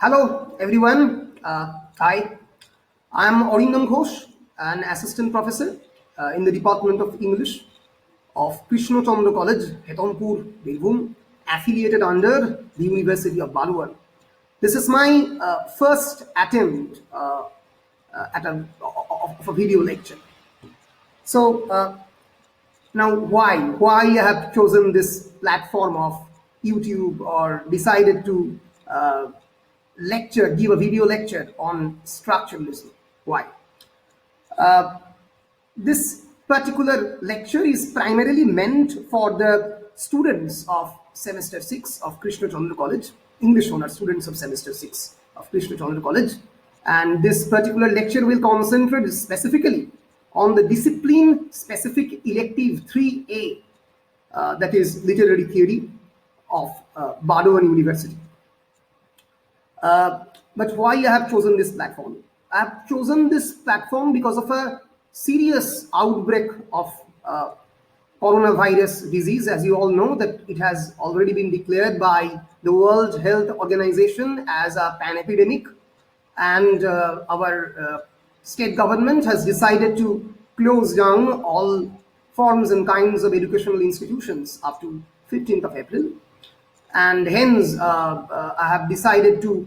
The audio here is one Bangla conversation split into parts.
Hello, everyone. Hi, I'm Arindam Ghosh, an assistant professor in the Department of English of Krishna Chandra College, Hetonpur, Birbhum, affiliated under the University of Baluan. This is my first attempt at of a video lecture. So now, why I have chosen this platform of YouTube or decided to give a video lecture on structuralism? Why? This particular lecture is primarily meant for the students of semester 6 of Krishna Chandra College, English honor students of semester 6 of Krishna Chandra College. And this particular lecture will concentrate specifically on the discipline specific elective 3A, that is literary theory of Badoan University. But why I have chosen this platform? I have chosen this platform because of a serious outbreak of coronavirus disease. As you all know, that it has already been declared by the World Health Organization as a pan-epidemic, and our state government has decided to close down all forms and kinds of educational institutions up to 15th of April. And hence, I have decided to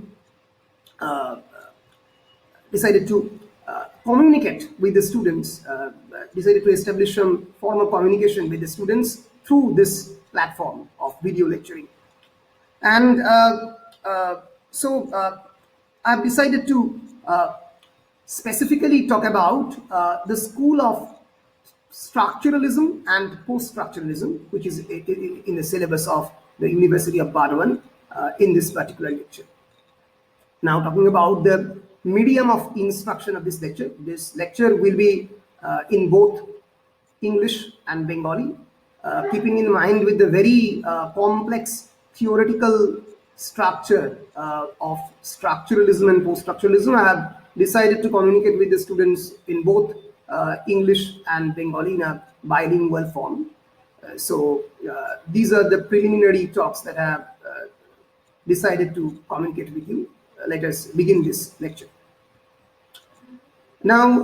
communicate with the students, decided to establish some form of communication with the students through this platform of video lecturing. And so I've decided to specifically talk about the school of structuralism and post-structuralism, which is in the syllabus of the University of Badoan in this particular lecture. Now, talking about the medium of instruction of this lecture will be in both English and Bengali, keeping in mind with the very complex theoretical structure of structuralism and post-structuralism. I have decided to communicate with the students in both English and Bengali in a bilingual form. So these are the preliminary talks that I have decided to communicate with you. Let us begin this lecture. Now,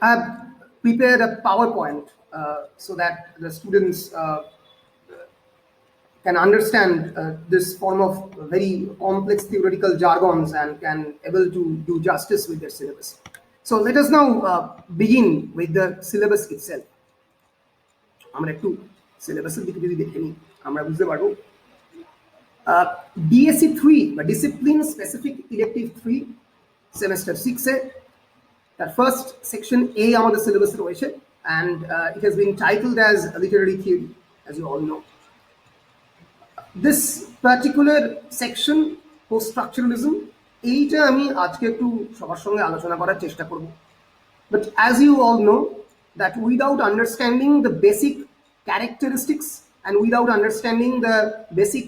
I have prepared a PowerPoint so that the students can understand this form of very complex theoretical jargons and can able to do justice with their syllabus. So let us now begin with the syllabus itself. আমরা একটু সিলেবাসের দিকে যদি দেখে নিই আমরা বুঝতে পারবো ডিএসসি 3 বা ডিসিপ্লিন স্পেসিফিক ইলেকটিভ 3 সেমেস্টার 6 এ তার ফার্স্ট সেকশন এ আমাদের সিলেবাসে রয়েছে and it has been titled as literary theory, as you all know. This particular section, post-structuralism, এইটা আমি আজকে একটু সবার সঙ্গে আলোচনা করার চেষ্টা করব. But as you all know, that without understanding the basic characteristics and without understanding the basic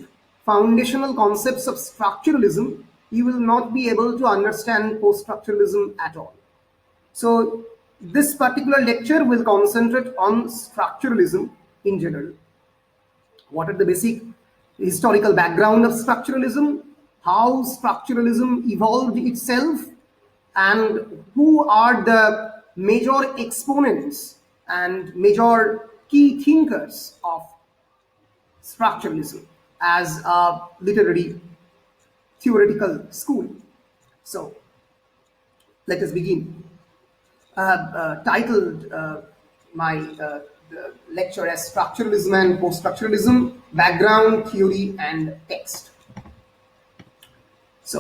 foundational concepts of structuralism, you will not be able to understand post-structuralism at all. So this particular lecture will concentrate on structuralism in general. What are the basic historical background of structuralism, how structuralism evolved itself, and who are the major exponents and major key thinkers of structuralism as a literary theoretical school. So let us begin. I have titled my lecture as Structuralism and Post-Structuralism, Background, Theory and Text. So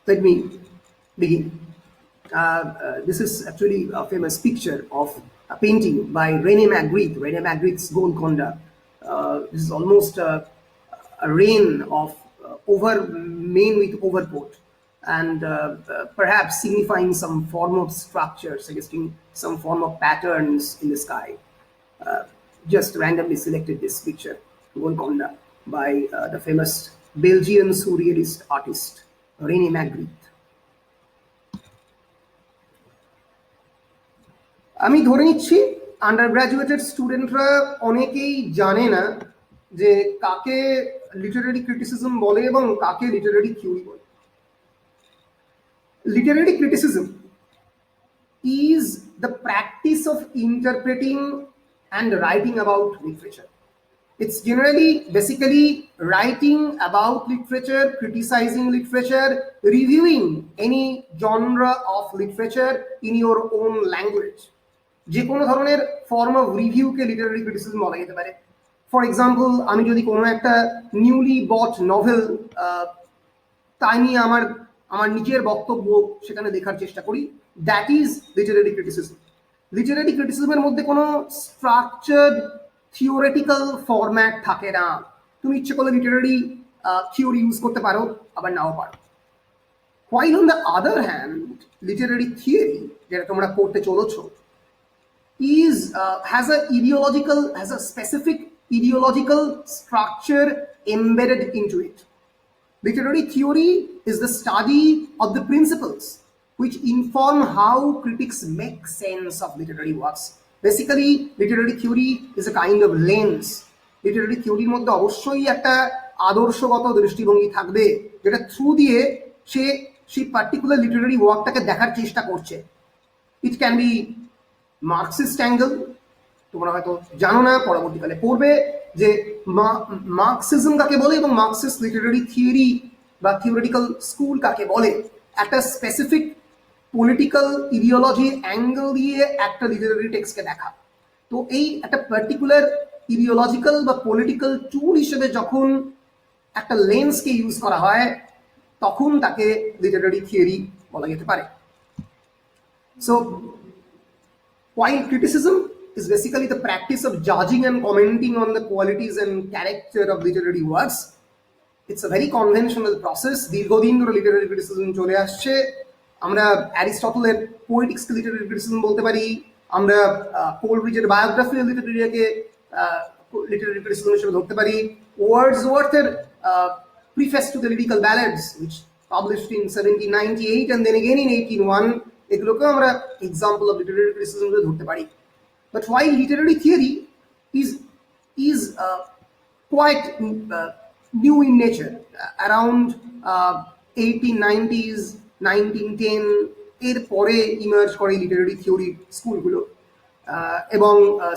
let me begin. This is actually a famous picture of a painting by René Magritte's Golconda. This is almost a rain of men with overcoat, and perhaps signifying some form of structure, suggesting some form of patterns in the sky. Just randomly selected this picture, Golconda, by the famous Belgian surrealist artist René Magritte. আমি ধরে নিচ্ছি আন্ডার গ্রাজুয়েটেড স্টুডেন্টরা অনেকেই জানে না যে কাকে লিটারারি ক্রিটিসিজম বলে এবং কাকে লিটারারি থিওরি বলে। Literary criticism is the practice of interpreting and writing about literature. It's generally basically writing about literature, criticizing literature, reviewing any genre of literature in your own language. যে কোনো ধরনের ফর্ম অফ রিভিউকে লিটারারি ক্রিটিসিজম বলা যেতে পারে। ফর এক্সাম্পল, আমি যদি কোনো একটা নিউলি বট নভেল তাই নিয়ে আমার আমার নিজের বক্তব্য সেখানে লেখার চেষ্টা করি, that is literary criticism. Literary ক্রিটিসিজমের মধ্যে কোনো স্ট্রাকচার্ড থিওরিটিক্যাল ফরম্যাট থাকে না। তুমি ইচ্ছে করলে লিটারারি থিওরি ইউজ করতে পারো, আবার নাও পারো। While on the other hand, literary theory, যেটা তোমরা পড়তে চলেছো, has a specific ideological structure embedded into it. Literary theory is the study of the principles which inform how critics make sense of literary works. Basically, literary theory is a kind of lens. Literary theory মধ্যে অবশ্যই একটা আদর্শগত দৃষ্টিভঙ্গি থাকবে, যেটা থ্রু দিয়ে সে সেই পার্টিকুলার লিটারারি ওয়ার্কটাকে দেখার চেষ্টা করছে। It can be Marxist angle, তোমরা হয়তো জানো না, পরবর্তীকালে পড়বে যে মার্কসিজম কাকে বলে এবং মার্কসিস্ট লিটারারি থিওরি বা থিওরিটিক্যাল স্কুল কাকে বলে। একটা স্পেসিফিক পলিটিক্যাল ইডিওলজি অ্যাঙ্গেল দিয়ে একটা লিটারারি টেক্সটকে দেখা। তো এই একটা পার্টিকুলার ইডিওলজিক্যাল বা পলিটিক্যাল টুল হিসেবে যখন একটা লেন্সকে ইউজ করা হয়, তখন তাকে লিটারারি থিওরি বলা যেতে পারে। So while criticism is basically the practice of judging and commenting on the qualities and character of literary works, it's a very conventional process. দীর্ঘদিন ধরে লিটারারি ক্রিটিসিজম চলে আসছে। আমরা অ্যারিস্টটলের পোয়েটিক্স লিটারারি ক্রিটিসিজম বলতে পারি, আমরা কোলরিজের বায়োগ্রাফি লিটারারিকে লিটারারি ক্রিটিসিজম হিসেবে ধরতে পারি, ওয়ার্ডসওয়ার্থের preface to the lyrical ballads which published in 1798 and then again in 1801, এগুলোকেও আমরা এক্সাম্পল অফ লিটারারি ক্রিটিসিজম ধরতে পারি। But while literary theory is quite new in nature, around 1890s, 1910 এর পরে ইমার্জ করে লিটারারি থিওরি স্কুলগুলো, এবং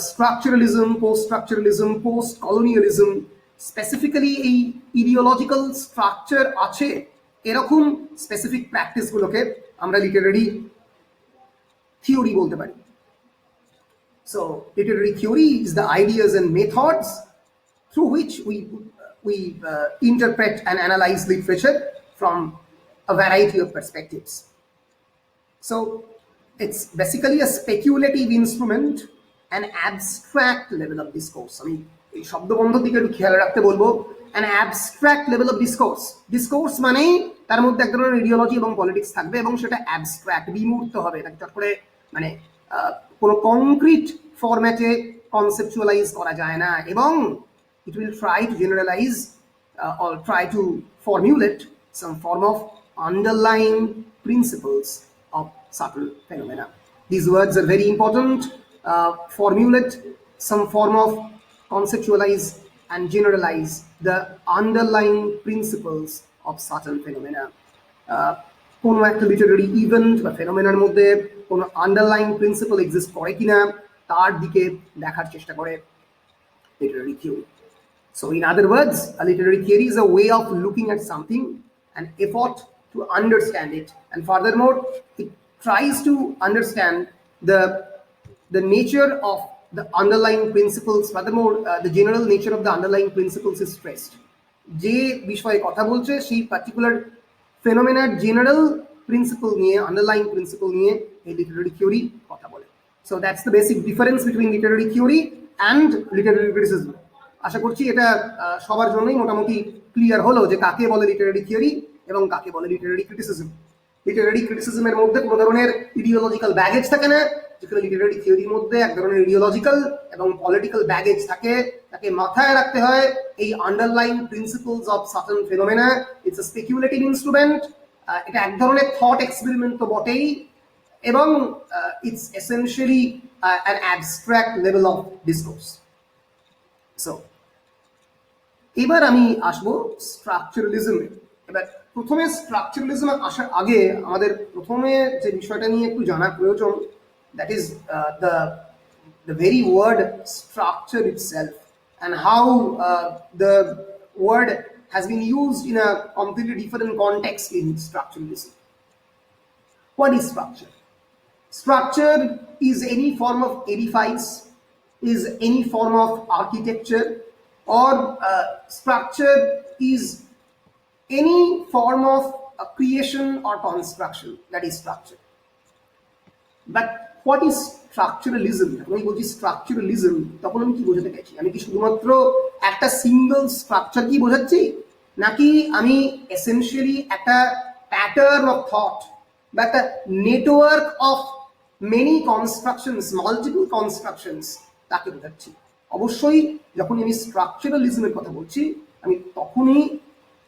স্ট্রাকচারালিজম, পোস্ট-স্ট্রাকচারালিজম, পোস্ট-কলোনিয়ালিজম, স্পেসিফিক্যালি এই ইডিওলজিক্যাল স্ট্রাকচার আছে এরকম স্পেসিফিক প্র্যাকটিসগুলোকে আমরা লিটারারি থিওরি বলতে পারি। So literary theory is the ideas and methods through which we interpret and analyze literature from a variety of perspectives. So it's basically a speculative instrument, an abstract level of discourse. আমি এই শব্দবন্ধ দিকে একটু খেয়াল রাখতে বলবো। an abstract level of discourse. discourse মানে তার মধ্যে এক ধরনের ইডিওলজি এবং পলিটিক্স থাকবে এবং সেটা অ্যাবস্ট্রাক্ট, বিমূর্ত হবে, তাকে চট করে মানে কোনো কংক্রিট ফরম্যাটে কনসেপচুয়ালাইজ করা যায় না, এবং it will try to generalize or try to formulate some form of underlying principles of subtle phenomena. These words are very important. Formulate some form of conceptualize and generalize the underlying principles of subtle phenomena. কোনো একটা লিটারারি ইভেন্ট বা ফেনোমেনার মধ্যে কোনো আন্ডারলাইং প্রিন্সিপাল এক্সিস্ট করে কিনা তার দিকে দেখার চেষ্টা করে Literary theory. So in other words, a literary theory is a way of looking at something, an effort to understand it, and furthermore it tries to understand the nature of the underlying principles. Furthermore, the general nature of the underlying principles is stressed. যে বিষয়ে কথা বলছে সেই পার্টিকুলার ফেনোমেনার জেনারেল প্রিন্সিপল নিয়ে, আন্ডারলাইং প্রিন্সিপল নিয়ে এই লিটারারি থিওরি কথা বলে। So that's the basic difference between literary theory and literary criticism. আশা করছি এটা সবার জন্যই মোটামুটি ক্লিয়ার হলো যে কাকে বলে লিটারারি থিওরি এবং কাকে বলে লিটারারি ক্রিটিসিজম। লিটারারি ক্রিটিসিজমের মধ্যে কোনো ধরনের ইডিওলজিক্যাল ব্যাগেজ থাকে না, যেখানে লিটারারি থিওরির মধ্যে এক ধরনের ইডিওলজিক্যাল এবং পলিটিক্যাল ব্যাগেজ থাকে। তাকে মাথায় রাখতে হয় এই underlying principles of certain phenomena. It's a speculative instrument, এটা এক ধরনের থট এক্সপেরিমেন্ট তো বটেই, এবং it's essentially an abstract level of discourse. So এবার আমি আসবো স্ট্রাকচারালিজমে। এবার প্রথমে স্ট্রাকচারালিজম আসার আগে আমাদের প্রথমে যে বিষয়টা নিয়ে একটু জানা প্রয়োজন, that is the very word structure itself and how the word has been used in a completely different context in structuralism. What is structure? Structure is any form of edifice, is any form of architecture, or structure is any form of creation or construction, that is structure. But what is structuralism? আমি বলছি স্ট্রাকচারালিজম, তখন আমি কি বোঝাতে চাইছি? আমি কি শুধুমাত্র একটা সিঙ্গল স্ট্রাকচার কি বোঝাচ্ছি, নাকি আমি এসেনশিয়ালি একটা প্যাটার্ন অফ থট বা একটা network of many constructions, multiple constructions তাকে বোঝাচ্ছি? অবশ্যই যখন আমি স্ট্রাকচারালিজমের কথা বলছি, আমি তখনই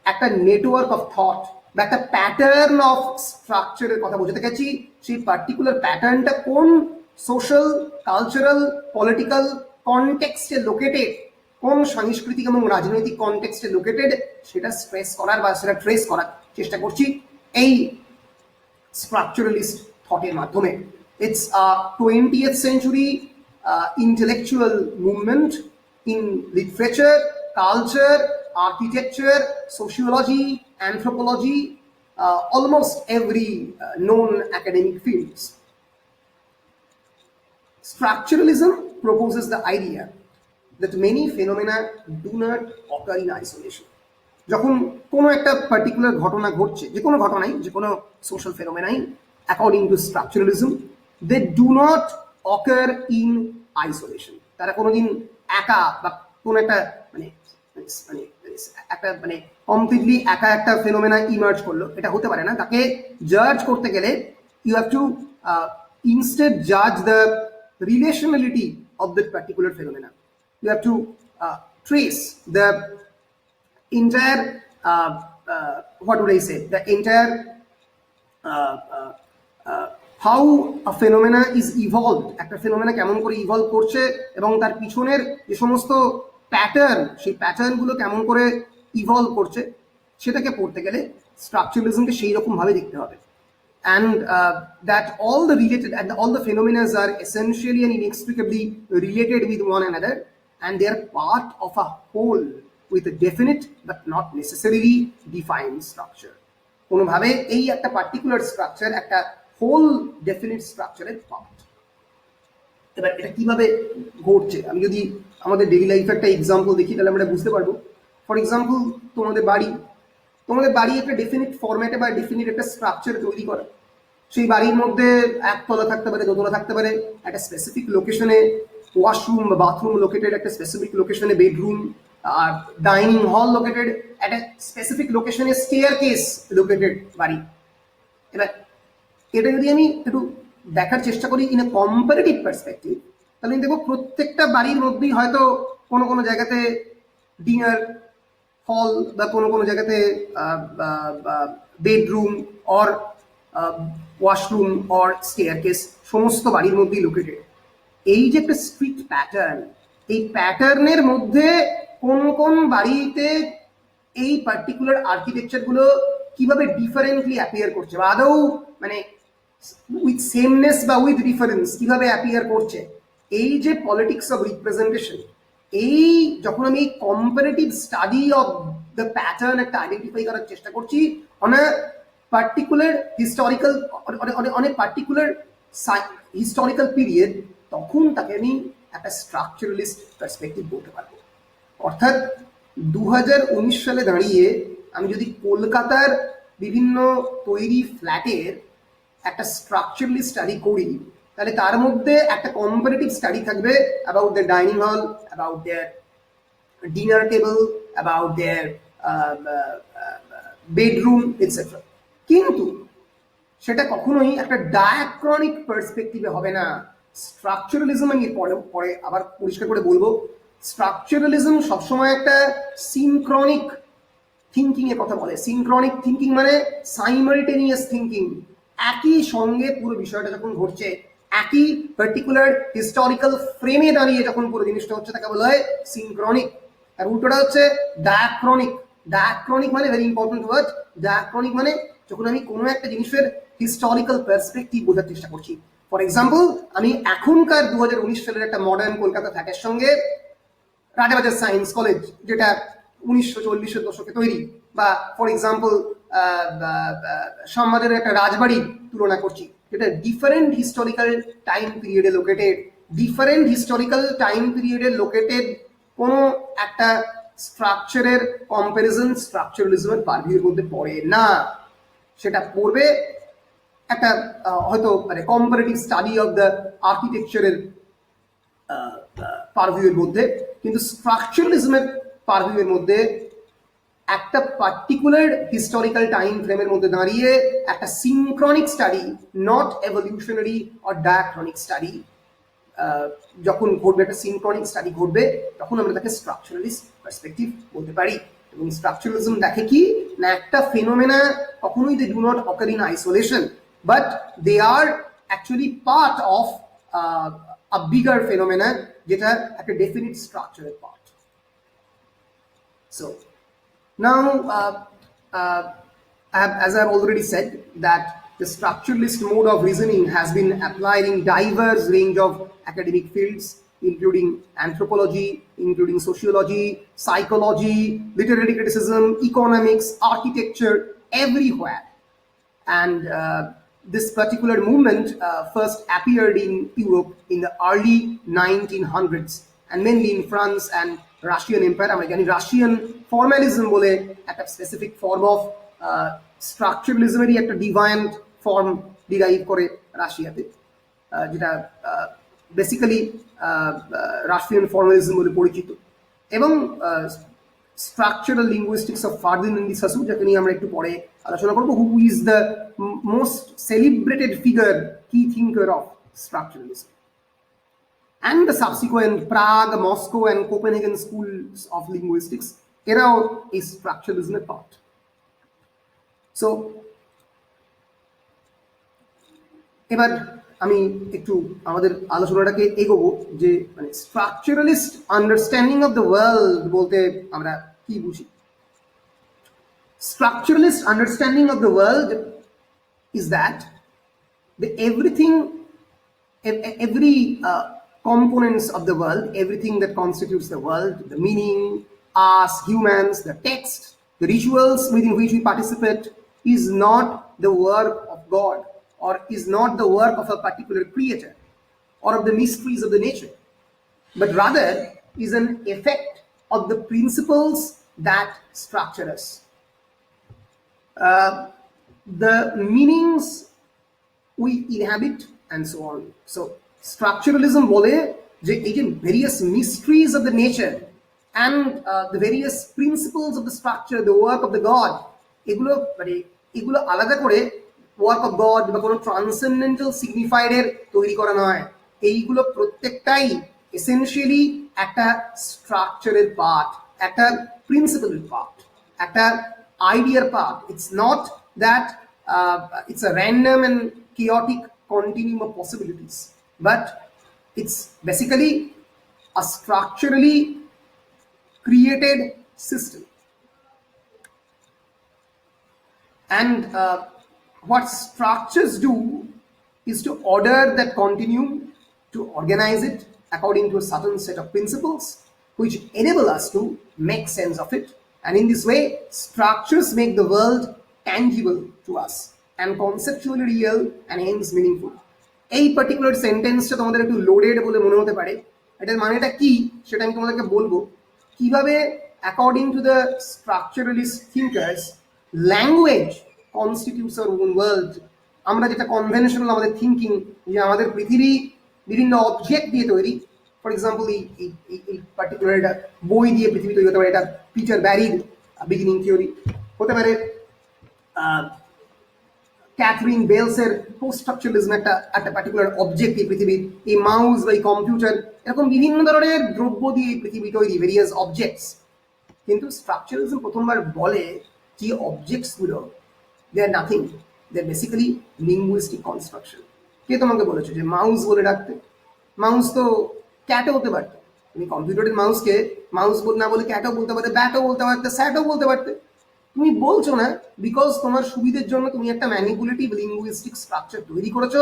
একটা নেটওয়ার্ক অফ থট বা একটা প্যাটার্ন অফ স্ট্রাকচারের কথা বোঝাতে গেছি। সেই পার্টিকুলার প্যাটার্নটা কোন সোশ্যাল, কালচারাল, পলিটিক্যাল কনটেক্সটে লোকেটেড, কোন সাংস্কৃতিক এবং রাজনৈতিক কনটেক্সটে লোকেটেড, সেটা স্ট্রেস করার বা সেটা ট্রেস করার চেষ্টা করছি এই স্ট্রাকচারালিস্ট থটের মাধ্যমে। It's a 20th century intellectual movement in literature, culture, architecture, sociology, anthropology, almost every known academic fields. Structuralism proposes the idea that many phenomena do not occur in isolation. যখন কোনো একটা পার্টিকুলার ঘটনা ঘটছে, যে কোনো ঘটনাই, যে কোনো সোশ্যাল ফেনোমেনাই, according to structuralism, they do not occur in isolation. তারা কোনোদিন একা বা কোনো একটা মানে মানে একটা মানে কমপ্লিটলি একা একটা ফেনোমেনা ইমার্জ করলো, এটা হতে পারে না। তাকে জাজ করতে গেলে you have to instead judge the relationality of that particular phenomena. You have to trace the entire what would I say, the entire how a phenomena is evolved, একটা ফেনোমেনা কেমন করে ইভলভ করছে এবং তার পিছনের যে সমস্ত প্যাটার্ন, সেই প্যাটার্নগুলো কেমন করে ইভলভ করছে, সেটাকে পড়তে গেলে স্ট্রাকচারালিজমকে সেই রকম ভাবে দেখতে হবে। And that all the related and all the phenomena are essentially and inextricably related with one another, and they are part of a whole with a definite but not necessarily defined structure. কোনোভাবে এই একটা পার্টিকুলার স্ট্রাকচার একটা হোল ডেফিনিট স্ট্রাকচারের পার্ট। এবার এটা কিভাবে ঘটছে, আমি যদি আমাদের ডেইলি লাইফে একটা এক্সাম্পল দেখি তাহলে আমরা বুঝতে পারবো। ফর এক্সাম্পল, তোমাদের বাড়ি একটা ডেফিনিট ফরম্যাটে বা ডেফিনিট একটা স্ট্রাকচার তৈরি করা। সেই বাড়ির মধ্যে একতলা থাকতে পারে, দোতলা থাকতে পারে, একটা স্পেসিফিক লোকেশনে ওয়াশরুম বা বাথরুম লোকেটেড, একটা স্পেসিফিক লোকেশনে বেডরুম, আর ডাইনিং হল লোকেটেড, একটা স্পেসিফিক লোকেশনে স্টেয়ারকেস লোকেটেড বাড়ি। এবার এটা যদি আমি একটু দেখার চেষ্টা করি ইন এ কম্পারেটিভ পার্সপেক্টিভ, তাহলে আমি দেখবো প্রত্যেকটা বাড়ির মধ্যেই হয়তো কোনো কোনো জায়গাতে ডিনার হল বা কোনো কোনো জায়গাতে bedroom or washroom or staircase সমস্ত বাড়ির মধ্যেই লোকেটেড। এই যে একটা স্ট্রিক্ট প্যাটার্ন, এই প্যাটার্নের মধ্যে কোন কোন বাড়িতে এই পার্টিকুলার আর্কিটেকচারগুলো কিভাবে ডিফারেন্টলি অ্যাপিয়ার করছে, বা আদৌ মানে উইথ সেমনেস বা উইথ ডিফারেন্স কিভাবে অ্যাপিয়ার করছে, এই যে পলিটিক্স অফ রিপ্রেজেন্টেশন, এই যখন আমি comparative study of the pattern একটা আইডেন্টিফাই করার চেষ্টা করছি অন আ পার্টিকুলার হিস্টোরিক্যাল অনেক পার্টিকুলার হিস্টোরিক্যাল পিরিয়ড, তখন তাকে আমি একটা স্ট্রাকচারালিস্ট পার্সপেক্টিভ বলতে পারবো। অর্থাৎ 2019 সালে দাঁড়িয়ে আমি যদি কলকাতার বিভিন্ন তৈরি ফ্ল্যাটের একটা স্ট্রাকচারালিস্ট স্টাডি করি, তাহলে তার মধ্যে একটা কম্পারেটিভ স্টাডি থাকবে about the dining hall, about their dinner table, about their bedroom etcetera. কিন্তু সেটা কখনোই একটা ডায়াক্রনিক পার্সপেক্টিভে হবে না। স্ট্রাকচারালিজম আমি পরে আবার পরিষ্কার করে বলবো, স্ট্রাকচারালিজম সবসময় একটা সিনক্রনিক থিঙ্কিং এর কথা বলে। সিনক্রনিক থিঙ্কিং মানে সাইমালটেনিয়াস থিঙ্কিং, একই সঙ্গে পুরো বিষয়টা যখন ঘটছে, একই পার্টিকুলার হিস্টোরিক্যাল ফ্রেমে দাঁড়িয়ে যখন পুরো জিনিসটা হচ্ছে, তাকে বলা হয় সিনক্রনিক। আর উল্টোটা হচ্ছে ডায়াক্রনিক, ডায়াক্রনিক মানে ভেরি ইম্পর্টেন্ট ওয়ার্ড। ডায়াক্রনিক মানে যখন আমি কোনো একটা জিনিসের হিস্টোরিক্যাল পার্সপেক্টিভ বোঝার চেষ্টা করছি। ফর এক্সাম্পল, আমি এখনকার 2019 সালের একটা মডার্ন কলকাতা ফ্ল্যাটের সঙ্গে রাজাবাজার সায়েন্স কলেজ, যেটা 1940-এর দশকে তৈরি, বা ফর এক্সাম্পল শ্যামবাজারের একটা রাজবাড়ির তুলনা করছি, যেটা ডিফারেন্ট হিস্টোরিক্যাল টাইম পিরিয়ডে লোকেটেড। ডিফারেন্ট হিস্টোরিক্যাল টাইম পিরিয়ডে লোকেটেড কোনো একটা স্ট্রাকচারের কম্পারিজন স্ট্রাকচারালিজমের পারভিউর মধ্যে পড়ে না। সেটা পড়বে একটা হয়তো মানে কম্পারেটিভ স্টাডি অফ দ্য আর্কিটেকচারের পারভিউর মধ্যে। কিন্তু স্ট্রাকচারালিজমের পারভিউর মধ্যে একটা পার্টিকুলার হিস্টোরিক্যাল টাইম ফ্রেমের মধ্যে দাঁড়িয়ে একটা synchronic study, not evolutionary or diachronic study, যখন ঘটবে, একটা সিনক্রনিক স্টাডি ঘটবে, তখন আমরা তাকে স্ট্রাকচারালিস্ট পার্সপেক্টিভ বলতে পারি। এবং স্ট্রাকচারালিজম দেখে কি না, একটা ফেনোমেনা কখনোই they do not occur in isolation, but they are actually part of a bigger phenomena, যেটা একটা definite structural part. So now as I have already said, that the structuralist mode of reasoning has been applied in diverse range of academic fields, including anthropology, including sociology, psychology, literary criticism, economics, architecture, everywhere. And this particular movement first appeared in Europe in the early 1900s, and mainly in France and Russian Empire. আমরা জানি রাশিয়ান ফর্মালিজম বলে একটা স্পেসিফিক ফর্ম অফ স্ট্রাকচারালিজমেরই একটা ডিভাইন্ড ফর্ম ডিরাইভ করে রাশিয়াতে, যেটা বেসিক্যালি রাশিয়ান ফর্মালিজম বলে পরিচিত। এবং structural linguistics of Ferdinand Saussure, যাকে নিয়ে আমরা একটু পরে আলোচনা করবো, who is the most celebrated figure, key thinker of structuralism. And the subsequent Prague, Moscow and Copenhagen schools of linguistics, এরাও এই স্ট্রাকচারালিজমের পার্ট। সো এবার আমি একটু আমাদের আলোচনাটাকে এগোবো, যে মানে structuralist understanding of the world বলতে আমরা কি বুঝি। Structuralist understanding of the world is that every components of the world, everything that constitutes the world, the meaning, us, humans, the text, the rituals within which we participate, is not the work of God, or is not the work of a particular creator, or of the mysteries of the nature, but rather is an effect of the principles that structure us. The meanings we inhabit and so on. So structuralism bole je ei je various mysteries of the nature and the various principles of the structure, the work of the God, egulo alada kore work of God বা কোনো ট্রান্সেন্ডেন্টাল সিগনিফায়ারের তৈরি করা নয়। এইগুলো প্রত্যেকটাই এসেনশিয়ালি একটা স্ট্রাকচারের পার্ট, একটা প্রিন্সিপালের পার্ট, একটা ideal part. It's not that it's a random and chaotic continuum of possibilities, but it's basically a structurally created system. And what structures do is to order that continuum, to organize it according to a certain set of principles which enable us to make sense of it. And in this way, structures make the world tangible to us and conceptually real and hence meaningful. এই পার্টিকুলার সেন্টেন্সটা তোমাদের একটু লোডেড বলে মনে হতে পারে। এটার মানেটা কি সেটা আমি তোমাদেরকে বলবো। কিভাবে according to the structuralist thinkers language constitutes our own world. আমরা যেটা কনভেনশনাল আমাদের থিঙ্কিং, যে আমাদের পৃথিবী বিভিন্ন অবজেক্ট দিয়ে তৈরি। ফর এক্সাম্পল এই পার্টিকুলার একটা বই দিয়ে পৃথিবী তৈরি হতে পারে, এটা পিটার ব্যারির বিগিনিং থিওরি হতে পারে, ক্যাথরিন বেলসের পোস্টস্ট্রাকচারালিজম একটা পার্টিকুলার অবজেক্ট এই পৃথিবীর, এই মাউস বা এই কম্পিউটার, এরকম বিভিন্ন ধরনের দ্রব্য দিয়ে এই পৃথিবী তৈরি, ভেরিয়াস অবজেক্টস। কিন্তু স্ট্রাকচারালিজম প্রথমবার বলে যে অবজেক্টসগুলো দে আর নাথিং, দে আর বেসিক্যালি লিঙ্গুইস্টিক কনস্ট্রাকশন। কে তোমাকে বলেছে যে মাউস বলে ডাকতে? মাউস তো ক্যাটে হতে পারত, তুমি কম্পিউটারের মাউসকে মাউস না বলে ক্যাটও বলতে পারতে, ব্যাটও বলতে পারতে, স্যাটও বলতে পারতে। তুমি বলছো না বিকজ তোমার সুবিধের জন্য তুমি একটা ম্যানিপুলেটিভ লিঙ্গুইস্টিক স্ট্রাকচার তৈরি করেছো।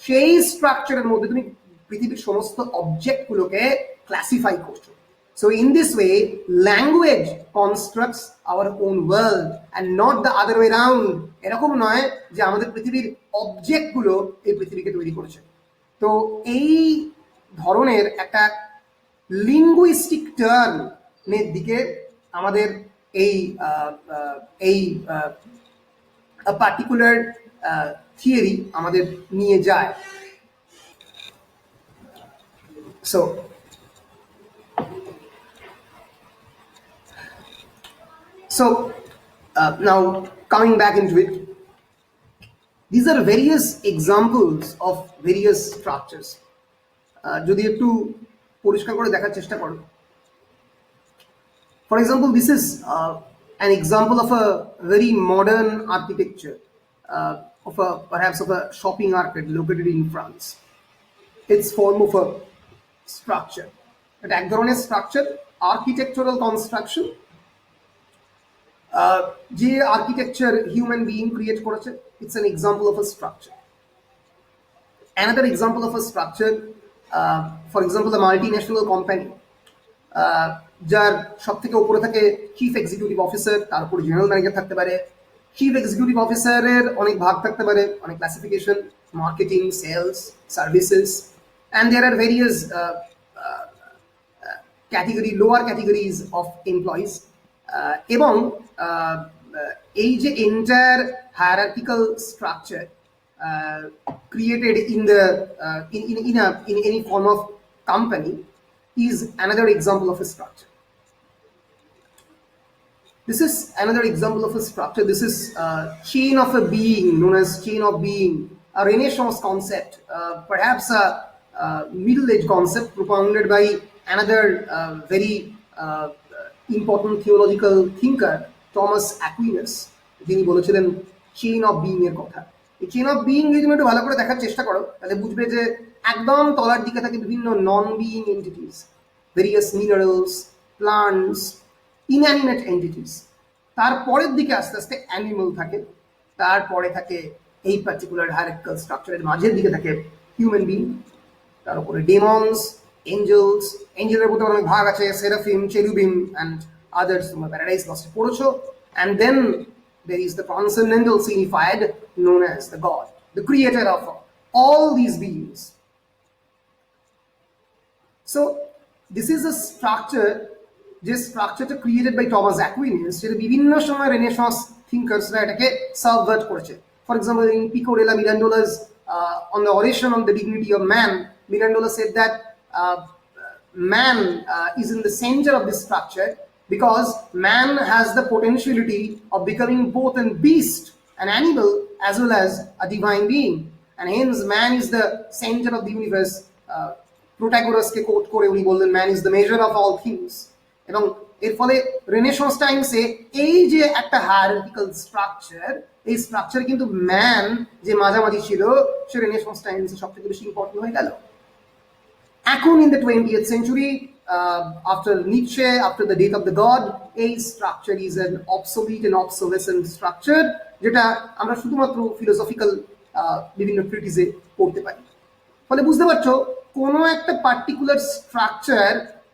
সেই স্ট্রাকচারের মধ্যে তুমি পৃথিবীর সমস্ত অবজেক্টগুলোকে ক্লাসিফাই করছো। So in this way, language constructs our own world and not the other way around. এরকম নয় যে আমাদের পৃথিবীর অবজেক্টগুলো এই পৃথিবীকে তৈরি করেছে। তো এই ধরনের একটা লিঙ্গুইস্টিক টার্মের দিকে আমাদের এই পার্টিকুলার থিওরি আমাদের নিয়ে যায়। So now coming back into it, these are various examples of various structures. যদি একটু পরিষ্কার করে দেখার চেষ্টা করো। For example, this is an example of a very modern architecture perhaps of a shopping arcade located in France. Its form of a structure. But এক ধরনের structure, architectural construction, যে আর্কিটেকচার হিউম্যান বিইং ক্রিয়েট করেছে, it's an example of a structure. Another example of a structure, for example a multinational company, যার সব থেকে উপরে থাকে চিফ এক্সিকিউটিভ অফিসার, তার উপরে জেনারেল ম্যানেজার থাকতে পারে। চিফ এক্সিকিউটিভ অফিসারের অনেক ভাগ থাকতে পারে, অনেক classification, marketing, sales, services, and there are various category, lower categories of employees. এবং এই যে entire hierarchical structure created in any form of company is another example of a structure. This is another example of a structure. This is chain of a being, known as chain of being, a Renaissance concept, perhaps a middle age concept propounded by another very important theological thinker, Thomas Aquinas, যিনি বলেছিলেন চেইন অফ বিইং এর কথা। এই চেইন অফ বিইং যদি তুমি একটু ভালো করে দেখার চেষ্টা করো, তাহলে বুঝবে যে একদম তলার দিকে থাকে বিভিন্ন non being entities, various minerals, plants, inanimate entities. তারপরের দিকে আস্তে আস্তে অ্যানিমাল থাকে, তারপরে থাকে এই পার্টিকুলার হায়ারার্কিক্যাল স্ট্রাকচারের মাঝের দিকে থাকে হিউম্যান বিইং, তার উপরে ডেমনস, এঞ্জেলস, এঞ্জেলের মধ্যে অনেক ভাগ আছে, সেরাফিম, চেরুবিম অ্যান্ড আদার্স, তোমরা প্যারাডাইস লস্টে পড়েছো। And then there is the transcendental signified known as the God, the creator of all these beings. So this is a structure, যে স্ট্রাকচারটা ক্রিয়েটেড বাই টমাস অ্যাকুইনাস, যেটা বিভিন্ন সময় রেনেসাঁস থিঙ্কার্সরা এটাকে সাবভার্ট করেছে। For example, in Pico della Mirandola's on the oration on the dignity of man, Mirandola said that man is in the center of this structure because man has the potentiality of becoming both a beast, an animal, as well as a divine being, and hence man is the center of the universe. প্রোটাগোরাসকে কোট করে উনি বললেন, man is the measure of all things. এবং এর ফলে রেনেসাঁস টাইমসে এই যে একটা হায়ারার্কিক্যাল স্ট্রাকচার, এই স্ট্রাকচার কিন্তু ম্যান যে মাঝামাঝি ছিল, সে রেনেসাঁস টাইমসে সব থেকে বেশি ইম্পর্টেন্ট হয়ে গেল। এখন in the 20th century, after Nietzsche, after the death of the god, এই structure is an obsolete and obsolescent structure, যেটা আমরা শুধুমাত্র ফিলোসফিক্যাল বিভিন্ন ট্রিটিসে পড়তে পারি। ফলে বুঝতে পারছো, কোনো একটা পার্টিকুলার স্ট্রাকচার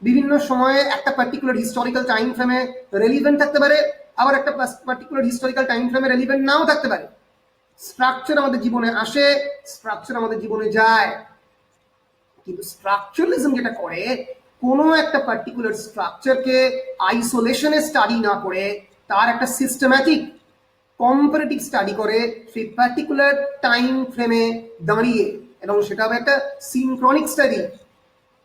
বিভিন্ন সময়ে একটা পার্টিকুলার হিস্টোরিক্যাল টাইম ফ্রেমে রেলিভেন্ট থাকতে পারে, আবার একটা পার্টিকুলার হিস্টোরিক্যাল টাইম ফ্রেমে রেলিভেন্ট নাও থাকতে পারে। স্ট্রাকচার আমাদের জীবনে আসে, স্ট্রাকচার আমাদের জীবনে যায়, কিন্তু স্ট্রাকচারালিজম যেটা করে, কোনো একটা পার্টিকুলার স্ট্রাকচারকে আইসোলেশনে স্টাডি না করে তার একটা সিস্টেম্যাটিক কম্পারেটিভ স্টাডি করে সেই পার্টিকুলার টাইম ফ্রেমে দাঁড়িয়ে, এবং সেটা হবে একটা সিনক্রনিক স্টাডি।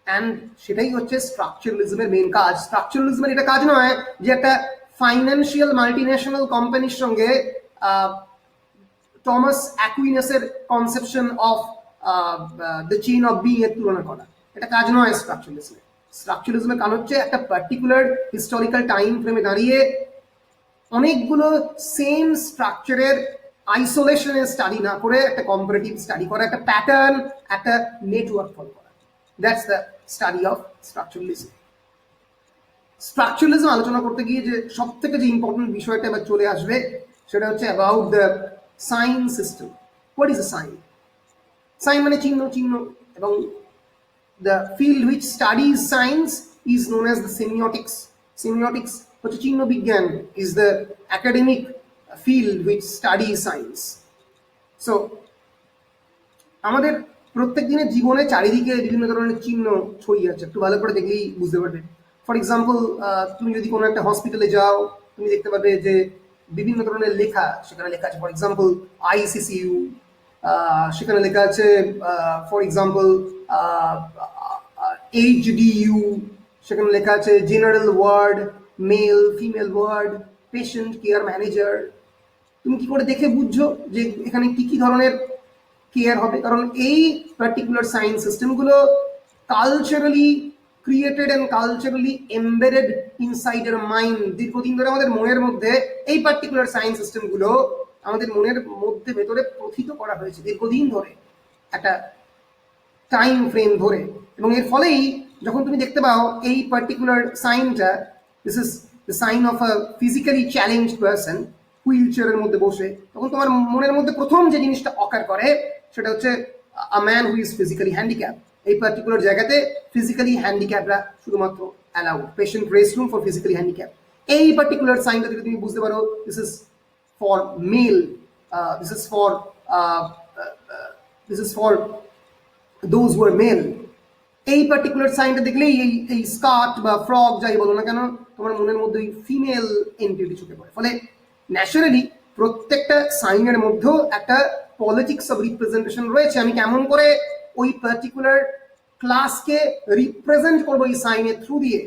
অ্যান্ড সেটাই হচ্ছে স্ট্রাকচারালিজমের মেন কাজ। স্ট্রাকচারালিজমের এটা কাজ নয় যে একটা ফাইন্যান্সিয়াল মাল্টিন্যাশনাল কোম্পানির সঙ্গে টমাস অ্যাকুইনাসের conception of the chain of being এর তুলনা করা, এটা কাজ নয় স্ট্রাকচারালিজমের। স্ট্রাকচারালিজমের কাজ হচ্ছে একটা পার্টিকুলার হিস্টোরিক্যাল টাইম ফ্রেমে দাঁড়িয়ে অনেকগুলো সেম স্ট্রাকচারের আইসোলেশনে স্টাডি না করে একটা কম্পারেটিভ স্টাডি করা, একটা প্যাটার্ন, একটা নেটওয়ার্ক ফলো করা। That's the study of structuralism. Structuralism আলোচনা করতে গিয়ে যে সবথেকে যে ইম্পর্টেন্ট বিষয়টা এবার চলে আসবে সেটা হচ্ছে about the sign system. What is a sign? Sign মানে চিহ্ন, চিহ্ন, এবং the field which studies science is known as the semiotics. Semiotics হচ্ছে চিহ্ন বিজ্ঞান, is the academic field which studies science. So আমাদের প্রত্যেক দিনের জীবনে চারিদিকে বিভিন্ন ধরনের চিহ্ন ছড়িয়ে আছে, একটু ভালো করে দেখলেই বুঝতে পারবে। ফর এক্সাম্পল, তুমি যদি কোনো একটা হসপিটালে যাও, তুমি দেখতে পাবে যে বিভিন্ন ধরনের লেখা সেখানে লেখা আছে। ফর এক্সাম্পল ICCU, সেখানে লেখা আছে ফর এক্সাম্পল HDU, সেখানে লেখা আছে general ward, male female ward, patient care manager. তুমি কি করে দেখে বুঝছো যে এখানে কি কি ধরনের কেয়ার হবে? কারণ এই পার্টিকুলার সায়েন্স সিস্টেমগুলো culturally created and culturally embedded inside এর মাইন্ড। দীর্ঘদিন ধরে আমাদের মনের মধ্যে এই পার্টিকুলার সায়েন্স সিস্টেমগুলো আমাদের মনের মধ্যে ভেতরে প্রথিত করা হয়েছে দীর্ঘদিন ধরে, একটা টাইম ফ্রেম ধরে। এবং এর ফলেই যখন তুমি দেখতে পাও এই পার্টিকুলার সাইনটা, this is the sign of a physically challenged person wheel চেয়ারের মধ্যে বসে, তখন তোমার মনের মধ্যে প্রথম যে জিনিসটা অকার করে সেটা হচ্ছে a man who is physically handicap. এই পার্টিকুলার জায়গাতে ফিজিক্যালি হ্যান্ডিক্যাপরা শুধুমাত্র allowed, patient restroom for physically handicap. এই পার্টিকুলার সাইনটা থেকে তুমি বুঝতে পারো this is for male, this is for those who are male. এই পার্টিকুলার সাইনটা দেখলেই এই স্কার্ট বা ফ্রক যাই বলো না কেন, তোমার মনের মধ্যে ওই ফিমেল এন্টিটি চোখে পড়ে। ফলে ন্যাচারালি প্রত্যেকটা সাইনের মধ্যেও একটা পলিটিক্স অফ রিপ্রেজেন্টেশন রয়েছে। আমি কেমন করে ওই পার্টিকুলার ক্লাসকে রিপ্রেজেন্ট করবো এই সাইনের থ্রু দিয়ে,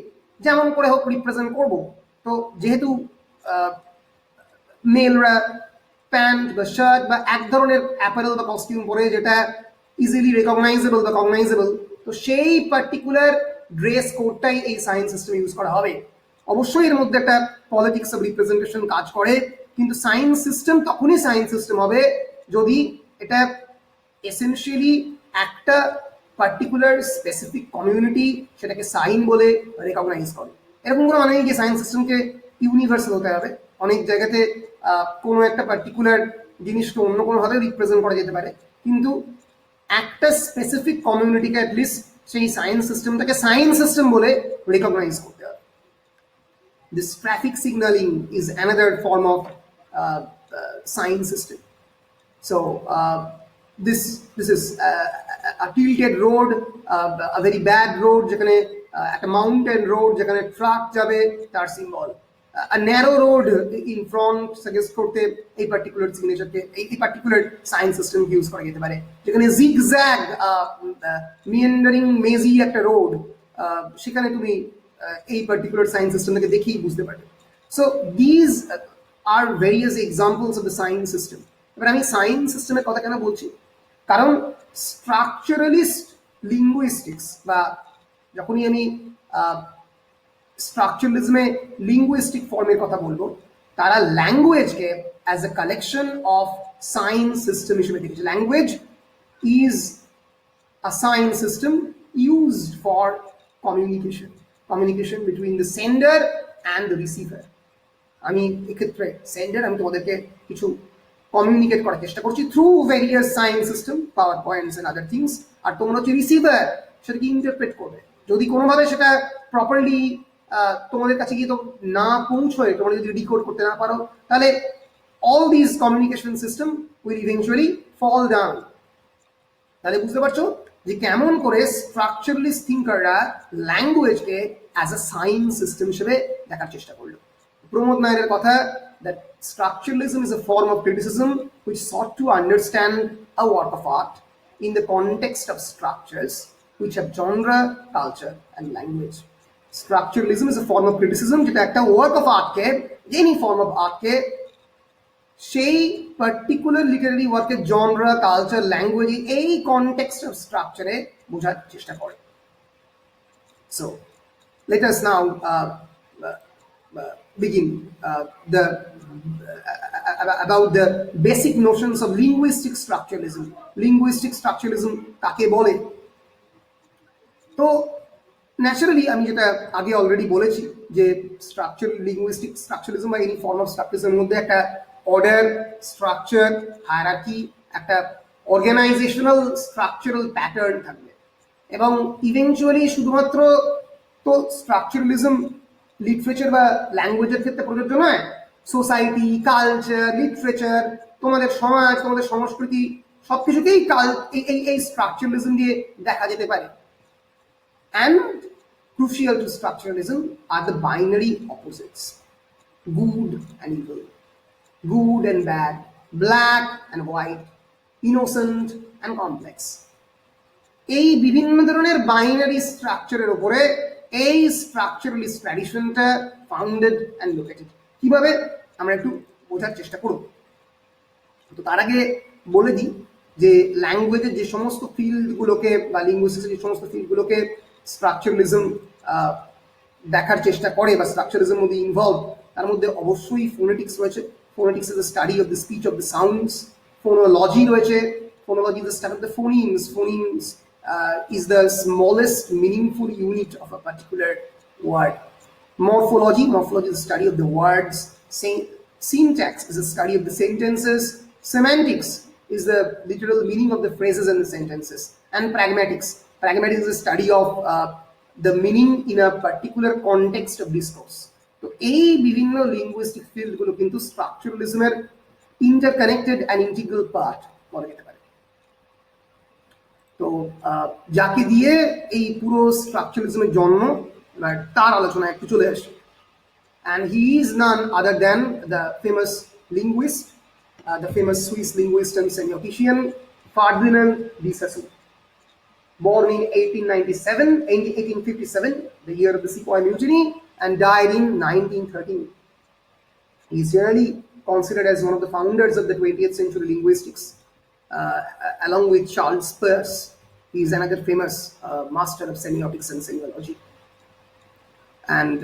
যেমন করে হোক রিপ্রেজেন্ট করব। তো যেহেতু মেলরা প্যান্ট বা শার্ট বা এক ধরনের অ্যাপারেল বা কস্টিউম পরে যেটা ইজিলি রেকগনাইজেবল বা কগনাইজেবল, তো সেই পার্টিকুলার ড্রেস কোডটাই এই সায়েন্স সিস্টেম ইউজ করা হবে। অবশ্যই এর মধ্যে একটা পলিটিক্স অফ রিপ্রেজেন্টেশন কাজ করে, কিন্তু সায়েন্স সিস্টেম তখনই সায়েন্স সিস্টেম হবে যদি এটা এসেনশিয়ালি একটা পার্টিকুলার স্পেসিফিক কমিউনিটি সেটাকে সাইন বলে রেকগনাইজ করে। এরকম কোনো মানে নেই যে সায়েন্স সিস্টেমকে ইউনিভার্সাল হতে হবে। অনেক জায়গাতে কোনো একটা পার্টিকুলার জিনিসকে অন্য কোনোভাবে রিপ্রেজেন্ট করা যেতে পারে, কিন্তু একটা স্পেসিফিক কমিউনিটিকে অ্যাটলিস্ট সেই সায়েন্স সিস্টেমটাকে সায়েন্স সিস্টেম বলে রেকগনাইজ করতে হবে। This traffic signaling is another form of science system. So this is a tilted road, a very bad road, যেখানে একটা মাউন্টেন রোড যেখানে ট্রাক যাবে তার symbol. a narrow road in front suggest করতে এই পার্টিকুলার সিগনেচারকে এই পার্টিকুলার সায়েন্স সিস্টেমকে ইউজ করা যেতে পারে। যেখানে জিগজ্যাগ মিয়ান্ডারিং মেজি একটা রোড, সেখানে তুমি এই পার্টিকুলার সায়েন্স সিস্টেমটাকে দেখেই বুঝতে পারবে। So these are various examples of the science system. এবার আমি সায়েন্স সিস্টেমের কথা কেন বলছি, কারণ স্ট্রাকচারালিস্ট লিঙ্গুইস্টিক্স বা যখনই আমি স্ট্রাকচারালিজমে লিঙ্গুইস্টিক ফর্মের কথা বলবো, তারা ল্যাঙ্গুয়েজকে as a collection of science system হিসেবে দেখেছে। Language is a science system used for communication between the sender and the receiver. আমি এক্ষেত্রে সেন্ডার, আমি তোমাদেরকে কিছু কমিউনিকেট করার চেষ্টা করছি through various science system, power points and other things, আর তোমরা হচ্ছে রিসিভার, সেটাকে ইন্টারপ্রেট করবে। যদি কোনোভাবে সেটা প্রপারলি তোমাদের কাছে গিয়ে তো না পৌঁছয়, তোমরা যদি ডিকোড করতে না পারো, তাহলে all this communication system will eventually fall down. তাহলে বুঝতে পারছো যে কেমন করে স্ট্রাকচারালিস্ট থিঙ্কাররা ল্যাঙ্গুয়েজকে অ্যাজ আ সায়েন্স সিস্টেম হিসেবে দেখার চেষ্টা করলো। প্রমোদ নায়ারের কথা, that structuralism is a form of criticism which sought to understand a work of art in the context of structures which have genre, culture and language. Structuralism is a form of criticism যেটা একটা ওয়ার্ক অফ আর্টকে, এনি ফর্ম অফ আর্টকে সেই পার্টিকুলার লিটারারি ওয়ার্কের জনরা, কালচার, ল্যাঙ্গুয়েজ এই কনটেক্সট অফ স্ট্রাকচারে বোঝার চেষ্টা করে। So let us now begin about the basic notions of linguistic structuralism. Linguistic structuralism কাকে বলে? তো ন্যাচারালি আমি যেটা আগে অলরেডি বলেছি যে স্ট্রাকচারালিজম বা এনি ফর্ম অফ স্ট্রাকচারিজমের মধ্যে একটা অর্ডার, স্ট্রাকচার, হায়ারার্কি, একটা অর্গানাইজেশনাল স্ট্রাকচারাল প্যাটার্ন থাকবে। এবং ইভেনচুয়ালি শুধুমাত্র তো স্ট্রাকচারালিজম লিটারেচার বা ল্যাঙ্গুয়েজের ক্ষেত্রে প্রযোজ্য নয়, সোসাইটি, কালচার, লিটারেচার, তোমাদের সমাজ, তোমাদের সংস্কৃতি সবকিছুকেই এই স্ট্রাকচারালিজম দিয়ে দেখা যেতে পারে। And crucial to structuralism are the binary opposites: good and evil, good and bad, black and white, innocent and complex. এই বিভিন্ন ধরনের বাইনারি স্ট্রাকচারের উপরে এই স্ট্রাকচারালিস্ট ট্র্যাডিশনটা ফাউন্ডেড অ্যান্ড লোকেটেড। কিভাবে আমরা একটু বোঝার চেষ্টা করব। তো তার আগে বলে দিই যে ল্যাঙ্গুয়েজের যে সমস্ত ফিল্ডগুলোকে বা লিঙ্গুইস্টিক্সের যে সমস্ত ফিল্ডগুলোকে স্ট্রাকচারালিজম দেখার চেষ্টা করে বা স্ট্রাকচারালিজম মধ্যে ইনভলভ, তার মধ্যে অবশ্যই ফোনেটিক্স রয়েছে। Phonetics is the study of the speech of the sounds. Phonology রয়েছে। Phonology is the study of the phonemes. Phonemes is the smallest meaningful unit of a particular word. Morphology is the study of the words. Syntax is the study of the sentences. Semantics is the literal meaning of the phrases and the sentences. And pragmatics is the study of the meaning in a particular context of discourse. তো এই বিভিন্ন লিঙ্গুইস্টিক ফিল্ডগুলো কিন্তু স্ট্রাকচারালিজমের ইন্টারকানেক্টেড অ্যান্ড ইন্টিগ্রাল পার্ট বলা যেতে পারে। তো যাকে দিয়ে এই পুরো স্ট্রাকচারালিজমের জন্ম, তার আলোচনা একটু চলে আসে। And he is none other than the famous linguist, the famous Swiss linguist and semiotician Ferdinand de Saussure. Born in 1857, the year of the Sepoy Mutiny, and died in 1913. He is generally considered as one of the founders of the 20th century linguistics. Along with Charles Peirce, he is another famous master of semiotics and semiology. And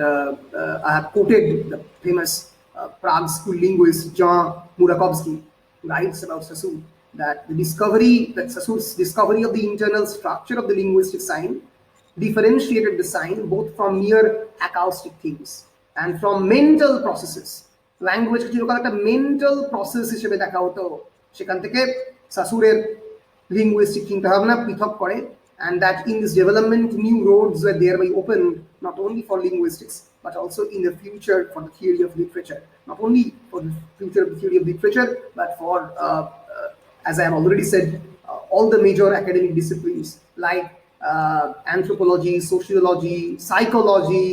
I have quoted the famous Prague school linguist John Murakovsky writes about Saussure that Saussure's discovery of the internal structure of the linguistic sign differentiated the sign both from mere acoustic themes and from mental processes. Language যেরকম একটা মেন্টাল প্রসেস হিসেবে দেখা হতো, সেখান থেকে সাসুরের লিঙ্গুইস্টিক চিন্তাভাবনা পৃথক করে, and that in this development new roads were thereby opened not only for linguistics but also in the future for the theory of literature, not only for the future of the theory of literature but for as I have already said, all the major academic disciplines like anthropology, sociology, psychology,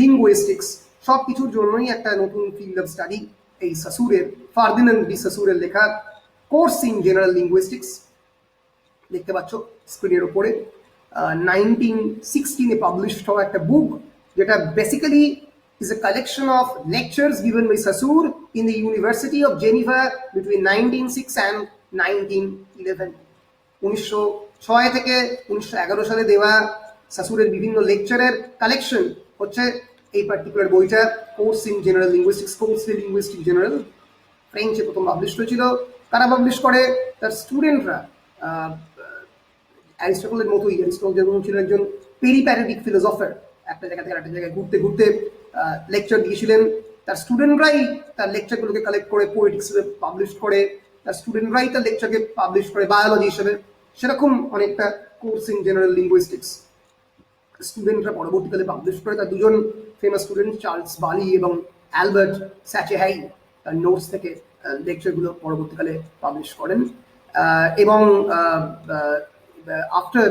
linguistics, সব কিছুর জন্যই একটা নতুন ফিল্ড অফ স্টাডি এই সাসুরের, ফার্দিনান্দ ডি সাসুরের লেখা কোর্স ইন জেনারেল লিঙ্গুইস্টিক্স দেখতে পাচ্ছ স্ক্রিনের উপরে। 1916 পাবলিশড হওয়া একটা বুক, যেটা basically is a collection of lectures given by Saussure in the University of Geneva between 1906 and 1911. 1906 থেকে 1911 সালে দেওয়া সাসুরের বিভিন্ন লেকচারের কালেকশন হচ্ছে এই পার্টিকুলার বইটা, course in general linguistics, course in linguistic general. ফ্রেঞ্চে প্রথম পাবলিশ হয়েছিল। কারা পাবলিশ করে? তার স্টুডেন্টরা। অ্যারিস্টটলের মতোই, অ্যারিস্টটল যেমন ছিলেন একজন পেরিপ্যারেটিক ফিলোসফার, একটা জায়গা থেকে আরেকটা জায়গায় ঘুরতে ঘুরতে লেকচার দিয়েছিলেন। তার স্টুডেন্টরাই তার লেকচারগুলোকে কালেক্ট করে পোয়েটিক্স হিসেবে পাবলিশ করে, তার স্টুডেন্টরাই তার লেকচারকে পাবলিশ করে বায়োলজি হিসেবে। সেরকম অনেকটা কোর্স ইন জেনারেল লিঙ্গুইস্টিক্স স্টুডেন্টরা পরবর্তীকালে পাবলিশ করে। তার দুজন ফেমাস স্টুডেন্ট চার্লস বালি এবং অ্যালবার্ট স্যাচেহাই তার নোটস থেকে লেকচারগুলো পরবর্তীকালে পাবলিশ করেন। এবং after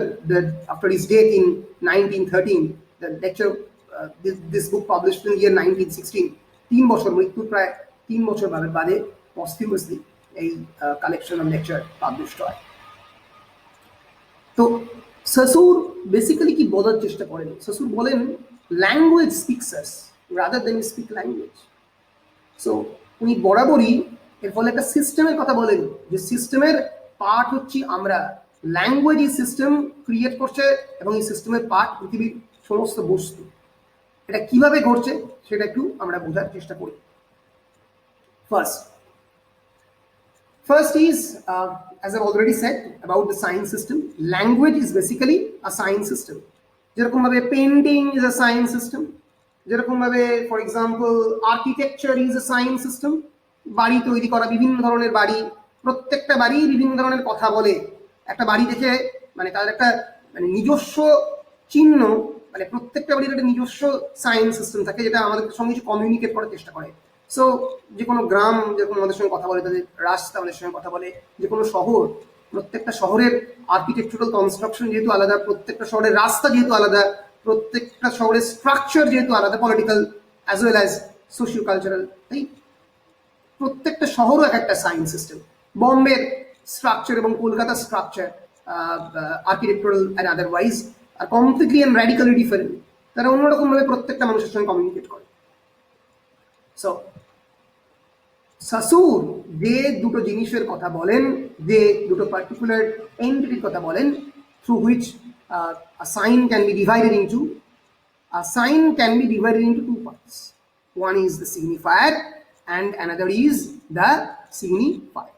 his death in 1913, the lecture this book published in the year 1916, 3 বছর, মৃত্যুর প্রায় 3 বছর বাদে posthumously এই কালেকশন অফ লেকচার পাবলিশ হয়। তো সাসুর বেসিক্যালি কি বলার চেষ্টা করেন? সাসুর বলেন language speaks us rather than speak language. So উনি বরাবরই এর ফলে একটা সিস্টেমের কথা বলেন, যে সিস্টেমের পার্ট হচ্ছি আমরা। ল্যাঙ্গুয়েজ এই সিস্টেম ক্রিয়েট করছে এবং এই সিস্টেমের পার্ট পৃথিবীর সমস্ত বস্তু। এটা কিভাবে ঘটছে সেটা একটু আমরা বোঝার চেষ্টা করি। First is, as I've already said about the sign system, language is basically a sign system. যেরকম ভাবে painting is a sign system, যেরকম ভাবে for example architecture is a sign system. বাড়ি তৈরি করা, বিভিন্ন ধরনের বাড়ি, প্রত্যেকটা বাড়ি বিভিন্ন ধরনের কথা বলে। একটা বাড়ি দেখে মানে তাদের একটা মানে নিজস্ব চিহ্ন, মানে প্রত্যেকটা বাড়ির একটা নিজস্ব সাইন সিস্টেম থাকে, যেটা আমাদের সঙ্গে কিছু কমিউনিকেট করার চেষ্টা করে। সো যে কোনো গ্রাম যেরকম আমাদের সঙ্গে কথা বলে, তাদের রাস্তা আমাদের সঙ্গে কথা বলে, যে কোনো শহর, প্রত্যেকটা শহরের আর্কিটেকচারাল কনস্ট্রাকশন যেহেতু আলাদা, প্রত্যেকটা শহরের রাস্তা যেহেতু আলাদা, প্রত্যেকটা শহরের স্ট্রাকচার যেহেতু আলাদা, political as well as socio cultural, তাই প্রত্যেকটা শহরও এক একটা সাইন সিস্টেম। বম্বের স্ট্রাকচার এবং কলকাতার structure architectural and otherwise are completely and radically different. তারা অন্যরকমভাবে প্রত্যেকটা মানুষের সঙ্গে কমিউনিকেট করে। সো সাসুর যে দুটো জিনিসের কথা বলেন, যে দুটো পার্টিকুলার এন্টিটির কথা বলেন, through which a sign can be divided into two parts. One is the signifier and another is the signifier.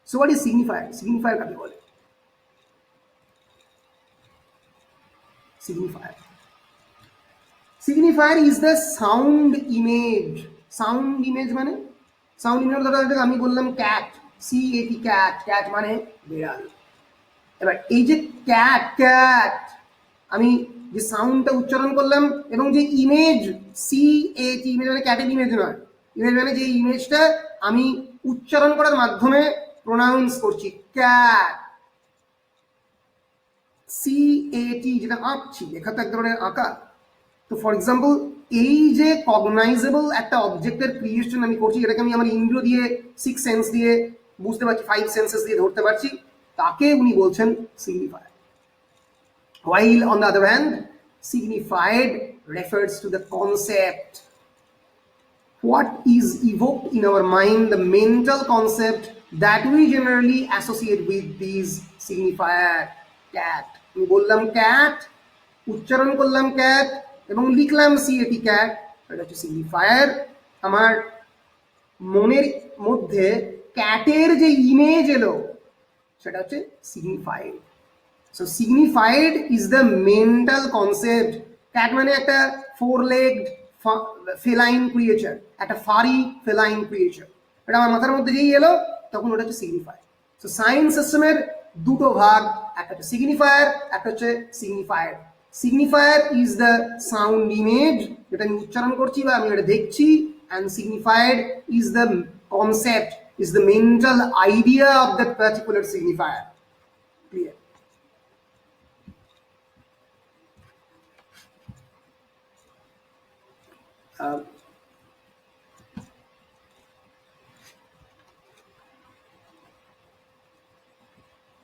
So what is signifier? Signifier কাকে বলে? Signifier is the sound image. Sound image মানে ধরো আমি বললাম ক্যাট, CAT, ক্যাট মানে বিড়াল। এবার এই যে ক্যাট আমি যে সাউন্ডটা উচ্চারণ করলাম এবং যে ইমেজ CAT, ইমেজ মানে ক্যাটের ইমেজ নয়, ইমেজ মানে যে ইমেজটা আমি উচ্চারণ করার মাধ্যমে প্রোনাউন্স করছি, ক্যাট, CAT, যেটা আঁকছি, লেখা তো এক ধরনের আঁকা। তো ফর এক্সাম্পল এই যে কগনাইজেবল একটা অবজেক্টের ক্রিয়েশন আমি করছি, এটাকে আমি আমার ইন্দ্রিয় দিয়ে 6 সেন্স দিয়ে বুঝতে পারছি, 5 সেন্সেস দিয়ে ধরতে পারছি, তাকে উনি বলছেন সিগনিফায়ার। While on the other hand, signified refers to the concept. What is evoked in our mind, the mental concept that we generally associate with these signifier. Cat, আমি বললাম ক্যাট, উচ্চারণ করলাম ক্যাট এবং লিখলাম CAT, ক্যাট, এটা হচ্ছে সিগনিফায়ার। আমার মনের মধ্যে ক্যাটের যে ইমেজ এলো সেটা হচ্ছে signified. So signified is the mental concept. Cat মানে একটা 4-legged ফেলাইন ক্রিয়েচার, একটা ফারি ফেলাইন ক্রিয়েচার, এটা আমার মাথার মধ্যে যেই এলো তখন ওটা হচ্ছে সিগনিফায়ার। সো সাইন্স সিস্টেমের দুটো ভাগ, একটা হচ্ছে সিগনিফায়ার, একটা হচ্ছে সিগনিফায়ার। সিগনিফায়ার ইজ দ্য সাউন্ড ইমেজ, যেটা আমি উচ্চারণ করছি বা আমি এটা দেখছি, and signified is the concept, is the mental idea of that particular signifier. Clear?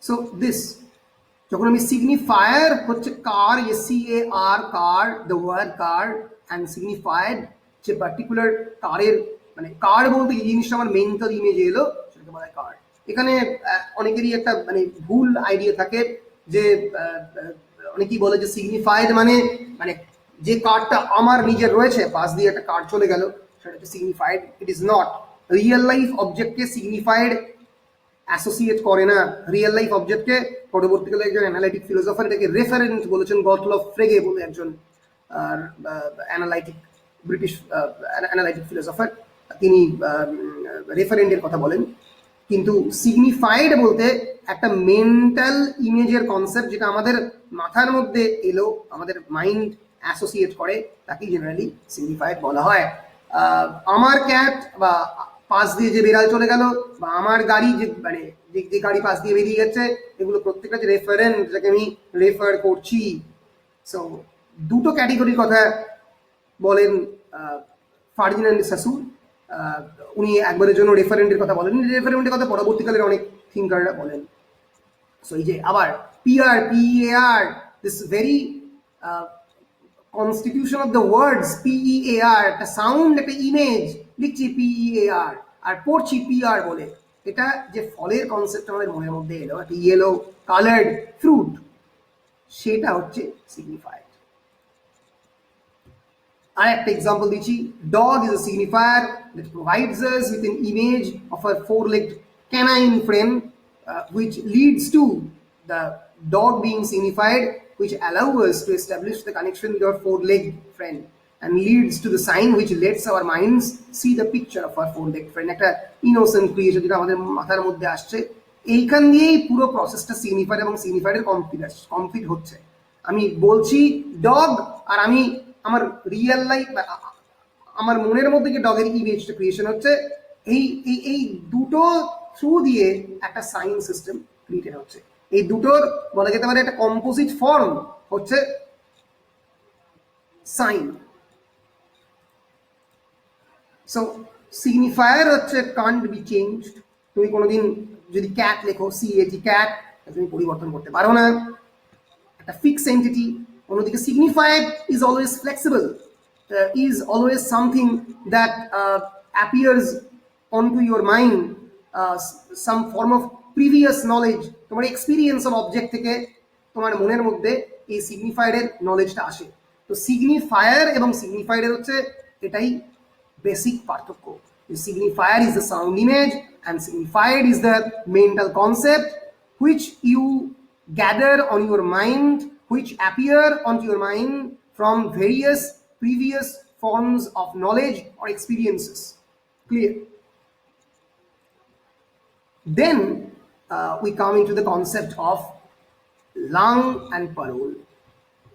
So this, যখন আমি সিগনিফায়ার হচ্ছে car, CAR, car, the word car, and signified যে পার্টিকুলার কারের, মানে কার বলতে এই জিনিসটা আমার মেন্টাল ইমেজে এলো সেটাকে বলা হয় কার। এখানে অনেকেরই একটা মানে ভুল আইডিয়া থাকে যে অনেকেই বলে যে সিগনিফাইড মানে মানে যে কার্ডটা আমার নিজের রয়েছে, পাশ দিয়ে একটা কার্ড চলে গেল, সেটা হচ্ছে signified. It is not. Real life অবজেক্টকে সিগনিফাইড অ্যাসোসিয়েট করে না। রিয়েল লাইফ অবজেক্টকে পরবর্তীকালে একজন অ্যানালাইটিক ফিলোসফার এটাকে রেফারেন্ট বলেছেন, গটলফ ফ্রেগে বলে একজন ব্রিটিশ অ্যানালাইটিক ফিলোসফার, তিনি রেফারেন্টের কথা বলেন। কিন্তু সিগনিফাইড বলতে একটা মেন্টাল ইমেজের কনসেপ্ট যেটা আমাদের মাথার মধ্যে এলো, আমাদের মাইন্ড অ্যাসোসিয়েট করে, তাকেই জেনারেলি সিগনিফাইড বলা হয়। আমার ক্যাট বা পাশ দিয়ে যে বিড়াল চলে গেল, বা আমার গাড়ি যে মানে যে গাড়ি পাশ দিয়ে বেরিয়ে গেছে, এগুলো প্রত্যেকটা যে রেফারেন্ট, যাকে আমি রেফার করছি। সো দুটো ক্যাটেগরির কথা বলেন ফার্ডিনান্ড সাসুর। উনি একবারের জন্য রেফারেন্টের কথা বলেন, রেফারেন্টের কথা পরবর্তীকালের অনেক থিঙ্কাররা বলেন। সো এই যে আবার PEAR, this very constitution of the words, PEAR, একটা সাউন্ড, একটা ইমেজ, লিখছি PEAR আর পড়ছি PR বলে, এটা যে ফলের কনসেপ্ট আমাদের মনের মধ্যে এলো, একটা ইয়েলো কালার্ড ফ্রুট, সেটা হচ্ছে সিগনিফাইড। আর একটা এক্সাম্পল দিচ্ছি, dog is a signifier that provides us with an image of a 4-legged canine frame, which leads to the dog being signified, which allows us to establish the connection with our four-legged friend, and leads to the sign which lets our minds see the picture of our four-legged friend. একটা innocent creation যেটা আমাদের মাথার মধ্যে আসছে, এইখান দিয়েই পুরো প্রসেসটা সিগনিফাইড এবং সিগনিফাইডের কমপ্লিট হচ্ছে। আমি বলছি ডগ, আর আমি আমার রিয়েল লাইফ, আমার মনের মধ্যে যে ডগের ইমেজটা ক্রিয়েশন হচ্ছে, এই এই দুটো থ্রু দিয়ে একটা সাইন সিস্টেম ক্রিয়েটেড হচ্ছে। এই দুটোর বলা যেতে পারে একটা কম্পোজিট ফর্ম হচ্ছে সাইন। সো সিগনিফায়ার হচ্ছে কান্ট বি চেঞ্জড। তুমি কোনোদিন যদি ক্যাট লেখো, CAT ক্যাট, তুমি পরিবর্তন করতে পারো না, একটা ফিক্স এন্টিটি। অন্যদিকে signifier is always flexible, is always something that appears onto your mind, some form of previous knowledge, তোমার এক্সপিরিয়েন্স অফ অবজেক্ট থেকে তোমার মনের মধ্যে এই সিগনিফায়ারের নলেজটা আসে। তো সিগনিফায়ার এবং সিগনিফায়ারের হচ্ছে এটাই বেসিক পার্থক্য। Signifier is the sound image and signified is the mental concept which you gather on your mind, which appear onto your mind from various previous forms of knowledge or experiences. Clear? Then we come into the concept of lung and parole.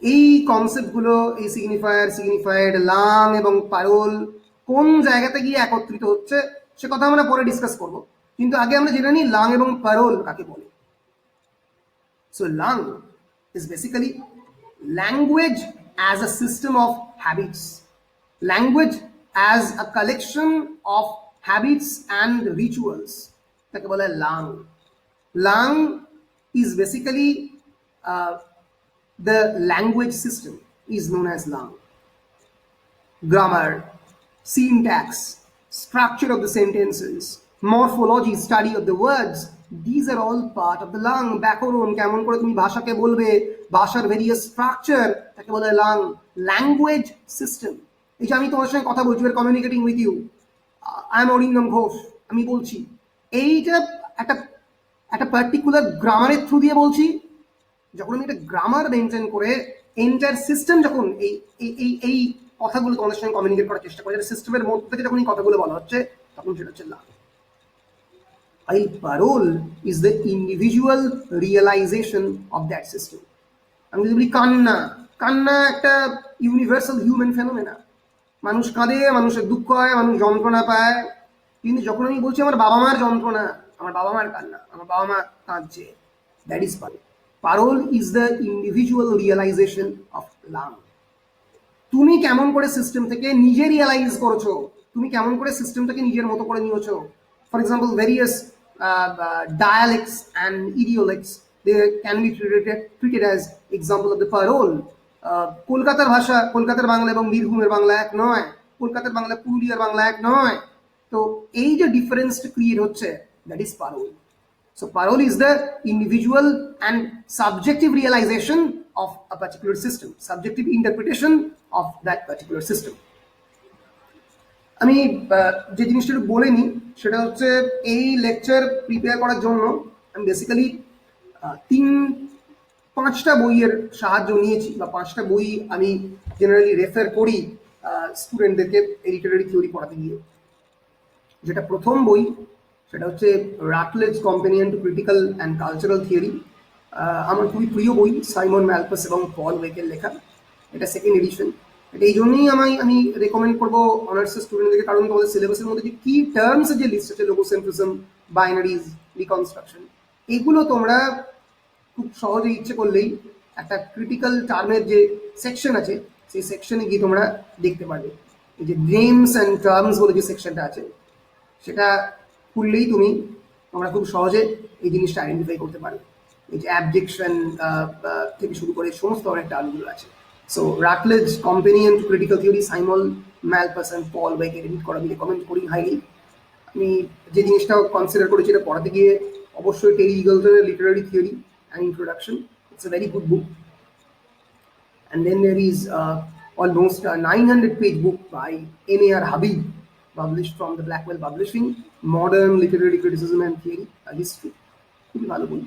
এই কনসেপ্টগুলো, এই সিগনিফাইড, লাং এবং পারোল কোন জায়গাতে গিয়ে একত্রিত হচ্ছে সে কথা আমরা পরে ডিসকাস করব, কিন্তু আগে আমরা জেনে নিই লাং এবং পারোল কাকে বলে। So lung is basically language as a system of habits, language as a collection of habits and rituals, তাকে বলে lung. Lung is basically the language system is known as lang. Grammar, syntax, structure of the sentences, morphology, study of the words, these are all part of the lung. ব্যাকরণ, কেমন করে তুমি ভাষাকে বলবে, ভাষার ভেরিয়াস স্ট্রাকচার, তাকে বলে লাং। ল্যাঙ্গুয়েজ সিস্টেম, এই যে আমি তোমার সঙ্গে কথা বলছি, communicating with you, I am Arindam Ghosh, আমি বলছি, এইটা একটা পার্টিকুলার গ্রামারের থ্রু দিয়ে বলছি। যখন আমি একটা গ্রামার মেনটেন করে এন্টায়ার সিস্টেম, যখন এই কথাগুলো তোমাদের সঙ্গে কমিউনিকেট করার চেষ্টা করে, সিস্টেমের মধ্যে থেকে যখন এই কথাগুলো বলা হচ্ছে, তখন সেটা হচ্ছে lung. While parole is the individual realization of that system. আমি যদি বলি কান্না, কান্না একটা ইউনিভার্সাল হিউম্যান ফেনোমেনা। মানুষ কাঁদে, মানুষের দুঃখ হয়, মানুষ যন্ত্রণা পায়, কিন্তু যখন আমি বলছি আমার বাবা মার যন্ত্রণা, আমার বাবা মার কান্না, আমার বাবা মা কাঁদছে, that is parole. Parole is the individual realization of lung. তুমি কেমন করে সিস্টেম থেকে নিজে রিয়েলাইজ করছো, তুমি কেমন করে সিস্টেমটাকে নিজের মতো করে নিয়েছো। For example, various dialects and idiolects, they can be treated as example of the parole. কলকাতার ভাষা, কলকাতার বাংলা এবং বীরভূমের বাংলা এক নয়, কলকাতার বাংলা পুরুলিয়ার বাংলা এক নয়। তো এই যে ডিফারেন্সটা ক্রিয়েট হচ্ছে, that is parole. So parole is the individual and subjective realization of a particular system, subjective interpretation of that particular system. আমি যে জিনিসটা একটু বলে নিই, সেটা হচ্ছে এই লেকচার প্রিপেয়ার করার জন্য আমি বেসিক্যালি 5টা বইয়ের সাহায্য নিয়েছি, বা 5টা বই আমি জেনারেলি রেফার করি স্টুডেন্টদেরকে লিটারারি থিওরি পড়াতে গিয়ে। যেটা প্রথম বই, সেটা হচ্ছে Routledge companion to critical and cultural theory, আমার খুবই প্রিয় বই, সাইমন ম্যালপাস এবং পল ওয়েকের লেখা। এটা সেকেন্ড এডিশন। এটা এই জন্যই আমি রেকমেন্ড করবো অনার্সের স্টুডেন্টদেরকে, কারণ তোমাদের সিলেবাসের মধ্যে যে কি টার্মসের যে লিস্ট আছে, লোগোসেন্ট্রিজম, বাইনারিজ, রিকনস্ট্রাকশন, এগুলো তোমরা খুব সহজে ইচ্ছে করলেই একটা ক্রিটিক্যাল টার্মের যে সেকশন আছে, সেই সেকশনে গিয়ে তোমরা দেখতে পারবে। এই যে নেমস অ্যান্ড টার্মস বলে যে সেকশনটা আছে, সেটা খুললেই তোমরা খুব সহজে এই জিনিসটা আইডেন্টিফাই করতে পারবে। এই যে অ্যাবজেকশন থেকে শুরু করে সমস্ত অনেক টার্মগুলো আছে। So Routledge companion to critical theory, Simon Malpas and Paul ওয়েকে রিড করা আমি রেকমেন্ড করি হাইলি। আমি যে জিনিসটা কনসিডার করেছি এটা পড়াতে গিয়ে, অবশ্যই টেরি ইগলসনের literary theory and introduction, it's a very good book. And then there is almost a 900-page book by N.A.R. Habib, published from the Blackwell Publishing, Modern Literary Criticism and Theory, History. খুবই ভালো বই।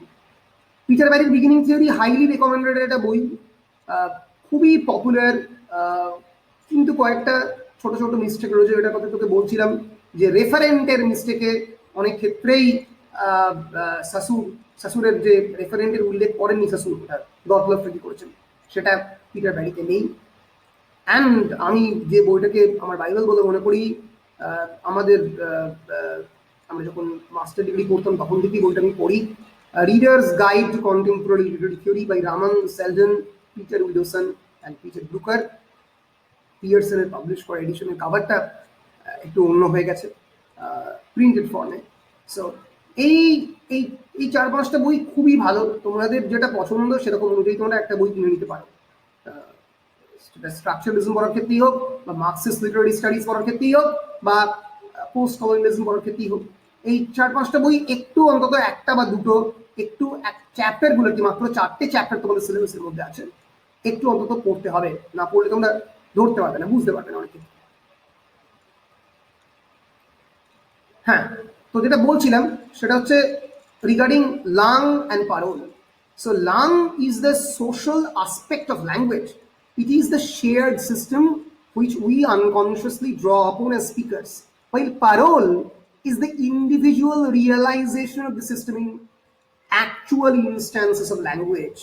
পিটার ব্যারির বিগিনিং থিওরি হাইলি রেকমেন্ডেড একটা বই, খুবই পপুলার, কিন্তু কয়েকটা ছোট ছোট মিস্টেক রয়েছে, এটার কথা তোকে বলছিলাম যে রেফারেন্টের মিস্টেকে অনেক ক্ষেত্রেই শাসুরের যে রেফারেন্টের উল্লেখ করেননি শাসুর, গতলফ্রেডি করেছেন, সেটা পিটার ব্যারিতে নেই। অ্যান্ড আমি যে বইটাকে আমার বাইবেল বলে মনে করি, আমাদের আমরা যখন মাস্টার ডিগ্রি করতাম তখন থেকেই বইটা আমি পড়ি, reader's guide to contemporary literary theory by Raman Selden, Peter Widdowson and Peter Brooker. পিয়ারসনের পাবলিশ করা এডিশনের কাভারটা একটু অন্য হয়ে গেছে প্রিন্টেড ফর্মে। সো এই এই এই 4-5টা বই খুবই ভালো, তোমাদের যেটা পছন্দ সেরকম অনুযায়ী তোমরা একটা বই কিনে নিতে পারো। স্ট্রাকচারালিজম পড়ার ক্ষেত্রেই হোক, বা মার্কসিস্ট লিটারারি স্টাডিজ পড়ার ক্ষেত্রেই হোক, বা পোস্ট কলোনিয়ালিজম পড়ার ক্ষেত্রেই হোক, এই 4-5টা বই একটু অন্তত একটা বা দুটো একটু চ্যাপ্টারগুলো, কি মাত্র 4টে চ্যাপ্টার তোমাদের সিলেবাসের মধ্যে আছে, একটু অন্তত পড়তে হবে, না পড়লে তোমরা ধরতে পারবে না, বুঝতে পারবে না অনেকে। হ্যাঁ, তো যেটা বলছিলাম সেটা হচ্ছে regarding langue and parole. So lang is the social aspect of language. It is the shared system which we unconsciously draw upon as speakers, while parole is the individual realization of the system in actual instances of language.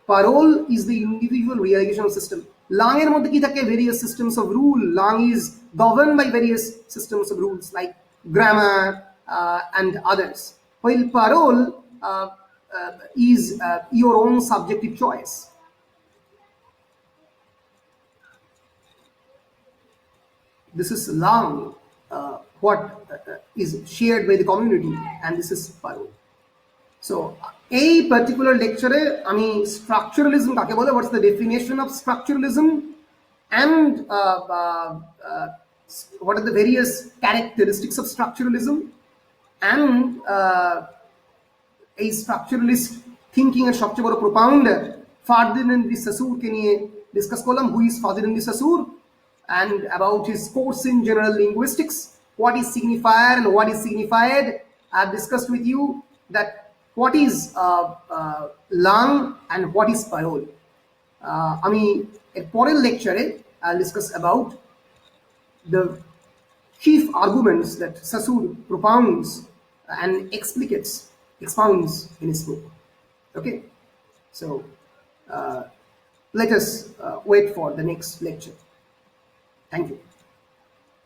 Parole is the individual realization of system. Lang এর মধ্যে কি থাকে? Various systems of rule. Lang is governed by various systems of rules like grammar and others, while parole is your own subjective choice. This is lang, what is shared by the community, and this is parole. So a particular lecture ami structuralism kake bole, what's the definition of structuralism, and what are the various characteristics of structuralism, and এই স্ট্রাকচারালিস্ট থিঙ্কিং এর সবচেয়ে বড় প্রোপাউন্ডার ফার্দিনান্দ ডি সাসুরকে নিয়ে ডিসকাস করলাম। Who is Ferdinand de Saussure, and about his course in general linguistics, what is signifier and what is signified. I have discussed with you that what is lang and what is parole. আমি এর পরের লেকচারে I'll discuss about the chief arguments that Saussure propounds and expounds in his book. Okay, so let us wait for the next lecture. Thank you.